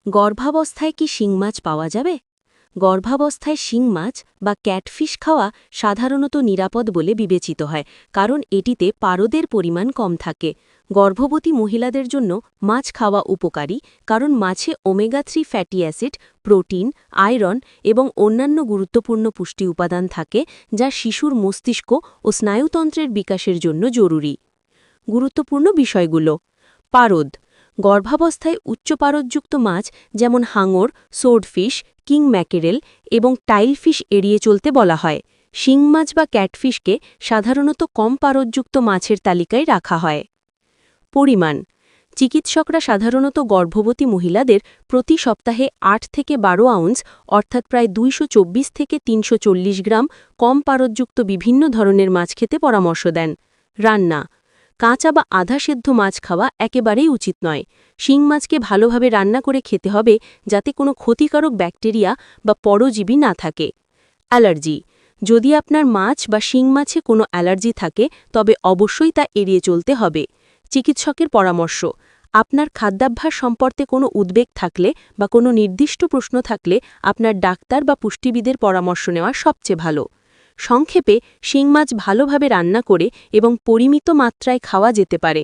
গর্ভাবস্থায় কি শিং মাছ পাওয়া যাবে? গর্ভাবস্থায় শিং মাছ বা ক্যাটফিশ খাওয়া সাধারণত নিরাপদ বলে বিবেচিত হয়, কারণ এটিতে পারদের পরিমাণ কম থাকে। গর্ভবতী মহিলাদের জন্য মাছ খাওয়া উপকারী, কারণ মাছে omega-3 fatty acid, protein, iron এবং অন্যান্য গুরুত্বপূর্ণ পুষ্টি উপাদান থাকে, যা শিশুর মস্তিষ্ক ও স্নায়ুতন্ত্রের বিকাশের জন্য জরুরি। গুরুত্বপূর্ণ বিষয়গুলো: পারদ। গর্ভাবস্থায় উচ্চ পারদযুক্ত মাছ যেমন হাঙর, সোর্ডফিশ, কিং ম্যাকেরেল এবং টাইলফিশ এড়িয়ে চলতে বলা হয়। শিং মাছ বা ক্যাটফিশকে সাধারণত কম পারদযুক্ত মাছের তালিকায় রাখা হয়। পরিমাণ: চিকিৎসকরা সাধারণত গর্ভবতী মহিলাদের প্রতি সপ্তাহে ৮ থেকে ১২ আউন্স অর্থাৎ প্রায় ২২৪ থেকে ৩৪০ গ্রাম কম পারদযুক্ত বিভিন্ন ধরনের মাছ খেতে পরামর্শ দেন। রান্না: কাঁচা বা আধা সেদ্ধ মাছ খাওয়া একেবারেই উচিত নয়। শিং মাছকে ভালোভাবে রান্না করে খেতে হবে, যাতে কোনো ক্ষতিকারক ব্যাকটেরিয়া বা পরজীবী না থাকে। অ্যালার্জি: যদি আপনার মাছ বা শিং মাছে কোনো অ্যালার্জি থাকে, তবে অবশ্যই তা এড়িয়ে চলতে হবে। চিকিৎসকের পরামর্শ: আপনার খাদ্যাভ্যাস সম্পর্কে কোনো উদ্বেগ থাকলে বা কোনো নির্দিষ্ট প্রশ্ন থাকলে আপনার ডাক্তার বা পুষ্টিবিদের পরামর্শ নেওয়া সবচেয়ে ভালো। সংক্ষেপে, শিং মাছ ভালোভাবে রান্না করে এবং পরিমিত মাত্রায় খাওয়া যেতে পারে।